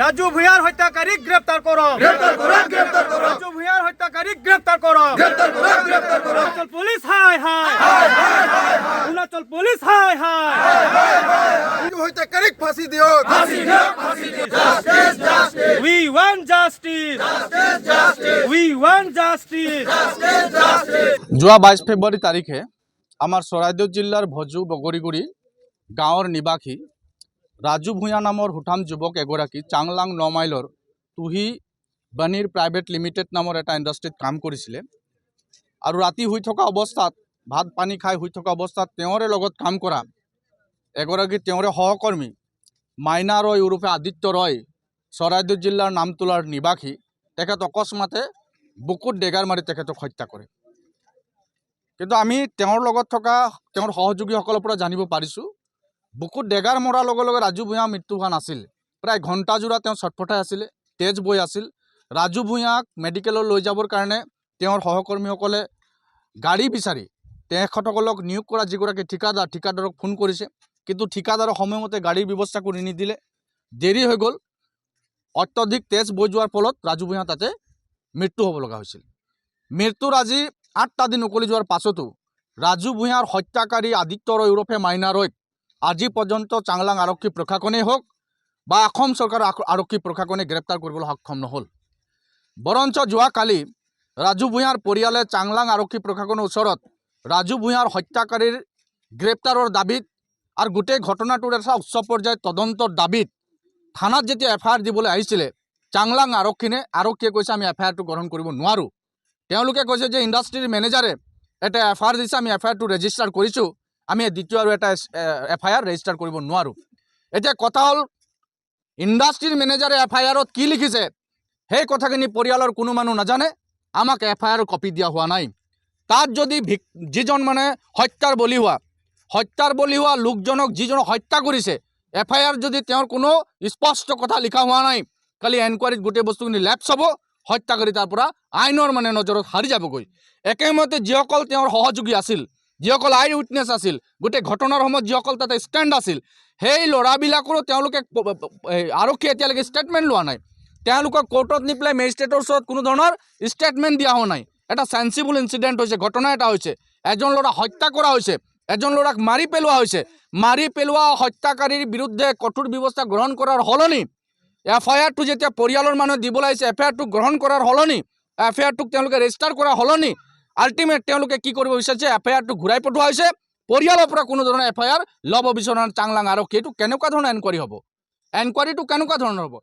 রাজু ভূঁইয়ার হত্যাকারীক গ্রেপ্তার করো, রাজু ভূঁইয়ার হত্যাকারীক গ্রেপ্তার করো। অরুণাচল পুলিশ হাই হাই, অরুণাচল পুলিশ হাই হাই। হত্যাকারীক ফাঁসি দিও, We want justice, we want justice. যোৱা 22 ফেব্ৰুৱাৰী তাৰিখে আমাৰ চৰাইদেউ জিলাৰ ভজু বগৰীগুৰি গাঁৱৰ নিবাসী ৰাজু ভূঁইয়া নামৰ হুঠাম যুৱক এগৰাকী চাংলাং 9 মাইলৰ তুহি বানীৰ প্ৰাইভেট লিমিটেড নামৰ এটা ইণ্ডাষ্ট্ৰীত কাম কৰিছিলে আৰু ৰাতি শুই থকা অৱস্থাত ভাত পানী খাই শুই থকা অৱস্থাত তেওঁৰে লগত কাম কৰা এগৰাকী তেওঁৰে সহকৰ্মী মাইনা ৰয় ওৰফে আদিত্য ৰয় চৰাইদেউ জিলাৰ নামতোলাৰ নিবাসী তেখেত অকস্মাতে বুকুত ডেগাৰ মাৰি তেখেতক হত্যা কৰে। কিন্তু আমি তেওঁৰ লগত থকা তেওঁৰ সহযোগীসকলৰ পৰা জানিব পাৰিছোঁ বুকুত ডেগাৰ মৰাৰ লগে লগে ৰাজু ভূঁইয়া মৃত্যু হোৱা নাছিল। প্ৰায় ঘণ্টাজোৰা তেওঁ ছটফটাই আছিলে, তেজ বৈ আছিল। ৰাজু ভূঁইয়াক মেডিকেললৈ লৈ যাবৰ কাৰণে তেওঁৰ সহকৰ্মীসকলে গাড়ী বিচাৰি তেখেতসকলক নিয়োগ কৰা যিগৰাকী ঠিকাদাৰক ফোন কৰিছে, কিন্তু ঠিকাদাৰৰ সময়মতে গাড়ীৰ ব্যৱস্থা কৰি নিদিলে, দেৰি হৈ গ'ল। অত্যধিক তেজ বৈ যোৱাৰ ফলত ৰাজু ভূঁইয়া তাতে মৃত্যু হ'ব লগা হৈছিল। মৃত্যুৰ আজি 8টা দিন উকলি যোৱাৰ পাছতো ৰাজু ভূঁইয়াৰ হত্যাকাৰী আদিত্য ৰয় ওৰফে মাইনা ৰয়ক আজি পৰ্যন্ত চাংলাং আৰক্ষী প্ৰশাসনেই হওক বা অসম চৰকাৰৰ আৰক্ষী প্ৰশাসনে গ্ৰেপ্তাৰ কৰিবলৈ সক্ষম নহ'ল। বৰঞ্চ যোৱাকালি ৰাজু ভূঁইয়াৰ পৰিয়ালে চাংলাং আৰক্ষী প্ৰশাসনৰ ওচৰত ৰাজু ভূঁইয়াৰ হত্যাকাৰীৰ গ্ৰেপ্তাৰৰ দাবীত আৰু গোটেই ঘটনাটোৰ এটা উচ্চ পৰ্যায়ৰ তদন্তৰ দাবীত থানাত যেতিয়া FIR দিবলৈ আহিছিলে চাংলাং আৰক্ষীয়ে কৈছে আমি FIRটো গ্ৰহণ কৰিব নোৱাৰোঁ। তেওঁলোকে কৈছে যে ইণ্ডাষ্ট্ৰীৰ মেনেজাৰে এটা FIR দিছে, আমি FIRটো ৰেজিষ্টাৰ কৰিছোঁ, আমি দ্বিতীয় আৰু এটা FIR ৰেজিষ্টাৰ কৰিব নোৱাৰোঁ। এতিয়া কথা হ'ল ইণ্ডাষ্ট্ৰীৰ মেনেজাৰে FIRত কি লিখিছে সেই কথাখিনি পৰিয়ালৰ কোনো মানুহ নাজানে। আমাক FIR কপি দিয়া হোৱা নাই। তাত যদি যিজন মানে হত্যাৰ বলি হোৱা লোকজনক যিজনক হত্যা কৰিছে FIR যদি তেওঁৰ কোনো স্পষ্ট কথা লিখা হোৱা নাই, খালি এনকুৱাৰীত গোটেই বস্তুখিনি লেপছ হ'ব, হত্যাকাৰী তাৰ পৰা আইনৰ মানে নজৰত হাৰি যাবগৈ। একেমতে যিসকল তেওঁৰ সহযোগী আছিল, যিসকল আই উইটনেছ আছিল, গোটেই ঘটনাৰ সময়ত যিসকল তাতে ষ্টেণ্ড আছিল, সেই ল'ৰাবিলাকৰো তেওঁলোকে আৰক্ষীয়ে এতিয়ালৈকে ষ্টেটমেণ্ট লোৱা নাই। তেওঁলোকক কোৰ্টত নি পেলাই মেজিষ্ট্ৰেটৰ ওচৰত কোনো ধৰণৰ ষ্টেটমেণ্ট দিয়া হোৱা নাই। এটা চেন্সিবল ইনচিডেণ্ট হৈছে, ঘটনা এটা হৈছে, এজন ল'ৰা হত্যা কৰা হৈছে, এজন ল'ৰাক মাৰি পেলোৱা হৈছে। মাৰি পেলোৱা হত্যাকাৰীৰ বিৰুদ্ধে কঠোৰ ব্যৱস্থা গ্ৰহণ কৰাৰ সলনি FIRটো যেতিয়া পৰিয়ালৰ মানুহে দিবলৈ আহিছে, FIRটো গ্ৰহণ কৰাৰ সলনি FIRটোক তেওঁলোকে ৰেজিষ্টাৰ কৰাৰ সলনি আল্টিমেট তেওঁলোকে কি কৰিব বিচাৰিছে, FIRটো ঘূৰাই পঠোৱা হৈছে। পৰিয়ালৰ পৰা কোনো ধৰণৰ FIR ল'ব বিচৰা চাংলাং আৰক্ষী। এইটো কেনেকুৱা ধৰণৰ এনকুৱাৰী হ'ব? এনকুৱাৰীটো কেনেকুৱা ধৰণৰ হ'ব?